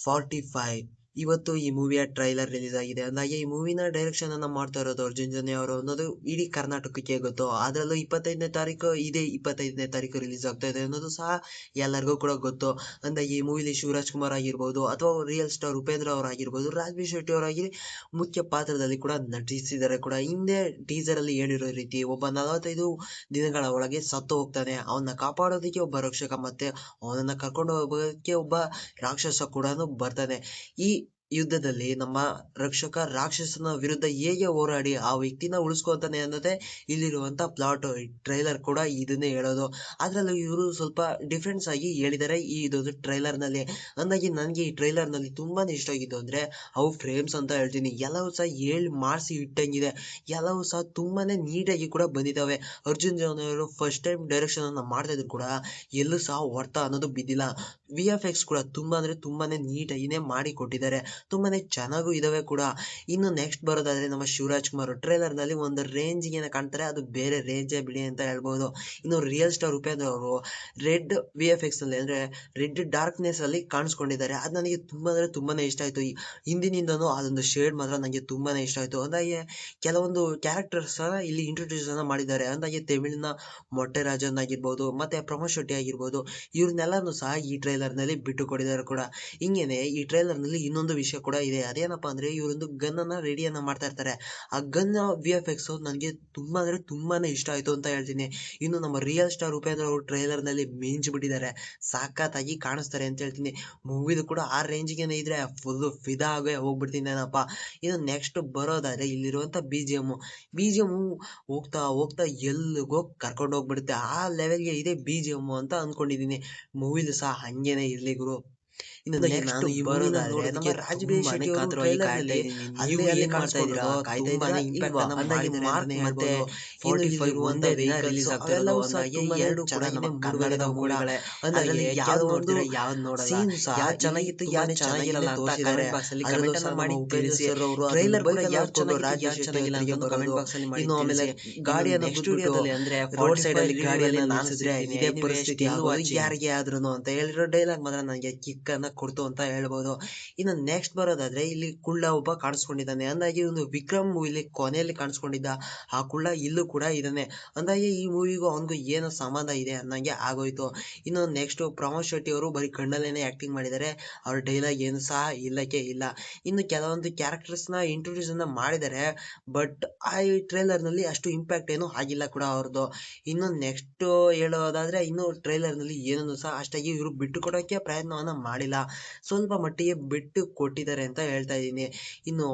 45 ಇವತ್ತು ಈ ಮೂವಿಯ trailer release ಆಗಿದೆ. ಅಂದಾಗೆ ಈ ಮೂವಿನ ಡೈರೆಕ್ಷನ್ ಅನ್ನ ಮಾಡ್ತಾ ಇರೋದು ಅರ್ಜುನ್ ಜನ್ಯ ಅವರು ಅನ್ನೋದು ಇಡೀ ಕರ್ನಾಟಕಕ್ಕೆ ಗೊತ್ತು. ಅದರಲ್ಲೂ 25ನೇ ತಾರೀಕು ಇದೇ 25ನೇ ತಾರೀಕು ರಿಲೀಸ್ ಆಗ್ತಾ ಇದೆ ಅನ್ನೋದು ಸಹ ಎಲ್ಲರಿಗೂ ಕೂಡ ಗೊತ್ತು. ಅಂದಾಗೆ ಈ ಮೂವಿಲಿ ಶಿವರಾಜ್ ಕುಮಾರ್ ಆಗಿರ್ಬೋದು ಅಥವಾ ರಿಯಲ್ ಸ್ಟಾರ್ ಉಪೇಂದ್ರ ಅವರಾಗಿರ್ಬೋದು, ರಾಜ್ಬಿ ಶೆಟ್ಟಿ ಅವರಾಗಿ ಮುಖ್ಯ ಪಾತ್ರದಲ್ಲಿ ಕೂಡ ನಟಿಸಿದ್ದಾರೆ ಕೂಡ. ಹಿಂದೆ ಟೀಸರ್ ಅಲ್ಲಿ ಹೇಳಿರೋ ರೀತಿ ಒಬ್ಬ 45 ದಿನಗಳ ಒಳಗೆ ಸತ್ತು ಹೋಗ್ತಾನೆ. ಅವನ್ನ ಕಾಪಾಡೋದಕ್ಕೆ ಒಬ್ಬ ರಕ್ಷಕ ಮತ್ತೆ ಅವನನ್ನ ಕರ್ಕೊಂಡು ಹೋಗೋದಕ್ಕೆ ಒಬ್ಬ ರಾಕ್ಷಸ ಕೂಡ ಬರ್ತಾನೆ. ಈ ಯುದ್ಧದಲ್ಲಿ ನಮ್ಮ ರಕ್ಷಕ ರಾಕ್ಷಸನ ವಿರುದ್ಧ ಹೇಗೆ ಹೋರಾಡಿ ಆ ವ್ಯಕ್ತಿನ ಉಳಿಸ್ಕೊತಾನೆ ಅನ್ನೋದೇ ಇಲ್ಲಿರುವಂತ ಪ್ಲಾಟ್. ಟ್ರೈಲರ್ ಕೂಡ ಇದನ್ನೇ ಹೇಳೋದು. ಅದ್ರಲ್ಲೂ ಇವರು ಸ್ವಲ್ಪ ಡಿಫ್ರೆನ್ಸ್ ಆಗಿ ಹೇಳಿದ್ದಾರೆ ಈ ಇದೊಂದು ಟ್ರೈಲರ್ ನಲ್ಲಿ. ಅಂದಾಗಿ ನನಗೆ ಈ ಟ್ರೈಲರ್ ನಲ್ಲಿ ತುಂಬಾನೇ ಇಷ್ಟ ಆಗಿದ್ದು ಅಂದ್ರೆ ಅವು ಫ್ರೇಮ್ಸ್ ಅಂತ ಹೇಳ್ತೀನಿ. ಎಲ್ಲವೂ ಸಹ ಹೇಳಿ ಮಾಡಿಸಿ ಇಟ್ಟಂಗಿದೆ. ಎಲ್ಲವೂ ಸಹ ತುಂಬಾನೇ ನೀಟಾಗಿ ಕೂಡ ಬಂದಿದ್ದಾವೆ. ಅರ್ಜುನ್ ಜನ್ಯ ಅವರು ಫಸ್ಟ್ ಟೈಮ್ ಡೈರೆಕ್ಷನ್ ಅನ್ನ ಮಾಡ್ತಾ ಇದ್ರು ಕೂಡ ಎಲ್ಲೂ ಸಹ ಹೊರ್ತ ಅನ್ನೋದು ಬಿದ್ದಿಲ್ಲ. VFX ಕೂಡ ತುಂಬಾ ಅಂದ್ರೆ ತುಂಬಾನೇ ನೀಟಾಗಿನೇ ಮಾಡಿ ಕೊಟ್ಟಿದ್ದಾರೆ. ತುಂಬಾನೇ ಚೆನ್ನಾಗೂ ಇದಾವೆ ಕೂಡ. ಇನ್ನು ನೆಕ್ಸ್ಟ್ ಬರೋದಾದ್ರೆ ನಮ್ಮ ಶಿವರಾಜ್ ಕುಮಾರ್ ಟ್ರೈಲರ್ ನಲ್ಲಿ ಒಂದು ರೇಂಜ್ ಗೆ ಕಾಣ್ತಾರೆ, ಅದು ಬೇರೆ ರೇಂಜೇ ಬಿಡಿ ಅಂತ ಹೇಳ್ಬೋದು. ಇನ್ನು ರಿಯಲ್ ಸ್ಟಾರ್ ಉಪೇಂದ್ರ ಅವರು ರೆಡ್ VFX ಅಲ್ಲಿ ಅಂದ್ರೆ ರೆಡ್ ಡಾರ್ಕ್ನೆಸ್ ಅಲ್ಲಿ ಕಾಣಿಸ್ಕೊಂಡಿದ್ದಾರೆ. ಅದು ನನಗೆ ತುಂಬಾ ಅಂದ್ರೆ ತುಂಬಾನೇ ಇಷ್ಟ ಆಯ್ತು. ಹಿಂದಿನಿಂದನೂ ಅದೊಂದು ಶೇಡ್ ಮಾತ್ರ ನನಗೆ ತುಂಬಾನೇ ಇಷ್ಟ ಆಯ್ತು. ಅಂದಾಗೆ ಕೆಲವೊಂದು ಕ್ಯಾರೆಕ್ಟರ್ಸ್ ಇಲ್ಲಿ ಇಂಟ್ರೊಡ್ಯೂಸ್ ಅನ್ನ ಮಾಡಿದ್ದಾರೆ. ಅಂದಾಗೆ ತಮಿಳಿನ ಮೊಟ್ಟೆ ರಾಜನ್ ಆಗಿರ್ಬೋದು ಮತ್ತೆ ಪ್ರಮೋದ್ ಶೆಟ್ಟಿ ಆಗಿರ್ಬೋದು, ಇವ್ರನ್ನೆಲ್ಲಾನು ಸಹ ಈ ಟ್ರೈಲರ್ ನಲ್ಲಿ ಬಿಟ್ಟು ಕೊಟ್ಟಿದ್ದಾರೆ ಕೂಡ. ಹಿಂಗೇನೆ ಈ ಟ್ರೈಲರ್ ನಲ್ಲಿ ಇನ್ನೊಂದು ವಿಷಯ ಕೂಡ ಇದೆ. ಅದೇನಪ್ಪಾ ಅಂದ್ರೆ ಇವರೊಂದು ಗನ್ ಅನ್ನ ರೆಡಿಯನ್ನ ಮಾಡ್ತಾ ಇರ್ತಾರೆ. ಆ ಗನ್ VFX ನನಗೆ ತುಂಬಾ ಅಂದ್ರೆ ತುಂಬಾನೇ ಇಷ್ಟ ಆಯ್ತು ಅಂತ ಹೇಳ್ತೀನಿ. ಇನ್ನು ನಮ್ಮ ರಿಯಲ್ ಸ್ಟಾರ್ ಉಪೇಂದ್ರ ಅವರು ಟ್ರೈಲರ್ ನಲ್ಲಿ ಮಿಂಚ್ ಬಿಟ್ಟಿದ್ದಾರೆ. ಸಾಕತ್ತಾಗಿ ಕಾಣಿಸ್ತಾರೆ ಅಂತ ಹೇಳ್ತೀನಿ. ಮೂವಿದು ಕೂಡ ಆ ರೇಂಜ್ಗೆ ಇದ್ರೆ ಫುಲ್ ಫಿದಾ ಆಗೇ ಹೋಗ್ಬಿಡ್ತೀನೇನಪ್ಪ. ಇನ್ನು ನೆಕ್ಸ್ಟ್ ಬರೋದಾದ್ರೆ ಇಲ್ಲಿರುವಂತ BGM ಹೋಗ್ತಾ ಹೋಗ್ತಾ ಎಲ್ಲಿಗೋ ಕರ್ಕೊಂಡು ಹೋಗ್ಬಿಡುತ್ತೆ. ಆ ಲೆವೆಲ್ಗೆ ಇದೆ BGM ಅಂತ ಅನ್ಕೊಂಡಿದೀನಿ. ಮೂವಿಲು ಸಹ ಹಂಗೇನೆ ಇರ್ಲಿ ಗುರು. ಇನ್ನು ನೆಕ್ಸ್ಟ್ ಬರೋದಾದ್ರೆ ನಮ್ಮ ರಾಜ್ಬಿ ಶೆಟ್ಟಿ ಅವರು ಟ್ರೈಲರ್ ನಲ್ಲಿ ಅಲ್ಲಿ ಏನ್ ಮಾಡ್ತಾ ಇದೀರಾ ಕಾಯ್ತಾ ಇದ್ದೀರಾ ಇಲ್ವಾ ಅಂದಾಗೆ ಮಾರ್ಕ್ ಮತ್ತೆ ಇಲ್ಲಿರುವಂತ ರಿಲೀಸ್ ಆಗ್ತಿರೋದು ಅಂದಾಗೆ ಎರಡು ಕೂಡ ನಮ್ಮ ಕನ್ನಡದ ಮೂವಿಗಳೇ. ಅಂದಾಗೆ ಯಾವ್ದು ನೋಡ್ತೀರಾ ಯಾವ್ದು ನೋಡಲ್ಲ, ಯಾವ್ದು ಚೆನ್ನಾಗಿತ್ತು ಯಾವ್ದು ಚೆನ್ನಾಗಿರಲ್ಲ ಅಂತ ಕಮೆಂಟ್ ಬಾಕ್ಸ್ ಅಲ್ಲಿ ಕಮೆಂಟ್ ಅನ್ನ ಮಾಡಿ ತಿಳಿಸಿ. ಟ್ರೈಲರ್ ಕೂಡ ಯಾವ್ದು ಚೆನ್ನಾಗಿತ್ತು ಯಾವ್ದು ಚೆನ್ನಾಗಿಲ್ಲ ಅಂತ ಕಮೆಂಟ್ ಬಾಕ್ಸ್ ಅಲ್ಲಿ ಮಾಡಿ. ಇನ್ನು ಆಮೇಲೆ ಗಾಡಿಯನ್ನು ನೆಕ್ಸ್ಟ್ ವಿಡಿಯೋದಲ್ಲಿ ಅಂದ್ರೆ ರೋಡ್ ಸೈಡ್ ಅಲ್ಲಿ ಗಾಡಿಯಲ್ಲಿ ನಿಲ್ಲಿಸಿದ್ರೆ ಇದೇ ಪರಿಸ್ಥಿತಿ ಆಗೋದು ಯಾರಿಗೆ ಆದ್ರೂನು ಅಂತ ಹೇಳಿರೋ ಡೈಲಾಗ್ ಮಾತ್ರ ನನಗೆ ಕಿಕ್ ಅನ್ನ ಕೊಡ್ತು ಅಂತ ಹೇಳ್ಬೋದು. ಇನ್ನು ನೆಕ್ಸ್ಟ್ ಬರೋದಾದ್ರೆ ಇಲ್ಲಿ ಕುಳ್ಳ ಒಬ್ಬ ಕಾಣಿಸ್ಕೊಂಡಿದ್ದಾನೆ. ಅಂದಾಗೆ ಒಂದು ವಿಕ್ರಮ್ ಮೂವಿಲಿ ಕೊನೆಯಲ್ಲಿ ಕಾಣಿಸ್ಕೊಂಡಿದ್ದ ಆ ಕುಳ್ಳ ಇಲ್ಲೂ ಕೂಡ ಇದ್ದಾನೆ. ಅಂದಾಗೆ ಈ ಮೂವಿಗೂ ಅವನಿಗೂ ಏನೋ ಸಂಬಂಧ ಇದೆ ಅನ್ನಂಗೆ ಆಗೋಯ್ತು. ಇನ್ನು ನೆಕ್ಸ್ಟ್ ಪ್ರಮೋದ್ ಶೆಟ್ಟಿ ಅವರು ಬರೀ ಕಣ್ಣಲ್ಲೇನೆ ಆಕ್ಟಿಂಗ್ ಮಾಡಿದ್ದಾರೆ. ಅವ್ರ ಡೈಲಾಗ್ ಏನು ಸಹ ಇಲ್ಲಕ್ಕೆ ಇಲ್ಲ. ಇನ್ನು ಕೆಲವೊಂದು ಕ್ಯಾರೆಕ್ಟರ್ಸ್ ನ ಇಂಟ್ರೊಡ್ಯೂಸ್ ಅನ್ನ ಮಾಡಿದ್ದಾರೆ, ಬಟ್ ಆ ಟ್ರೈಲರ್ ನಲ್ಲಿ ಅಷ್ಟು ಇಂಪ್ಯಾಕ್ಟ್ ಏನು ಆಗಿಲ್ಲ ಕೂಡ ಅವ್ರದ್ದು. ಇನ್ನು ನೆಕ್ಸ್ಟ್ ಹೇಳೋದಾದ್ರೆ ಇನ್ನು ಟ್ರೈಲರ್ ನಲ್ಲಿ ಏನನ್ನು ಸಹ ಅಷ್ಟಾಗಿ ಇವರು ಬಿಟ್ಟು ಕೊಡೋಕೆ ಪ್ರಯತ್ನವನ್ನ ಮಾಡಿಲ್ಲ. ಸ್ವಲ್ಪ ಮಟ್ಟಿಗೆ ಬಿಟ್ಟು ಕೊಟ್ಟಿದ್ದಾರೆ ಅಂತ ಹೇಳ್ತಾ ಇದ್ದೀನಿ. ಇನ್ನು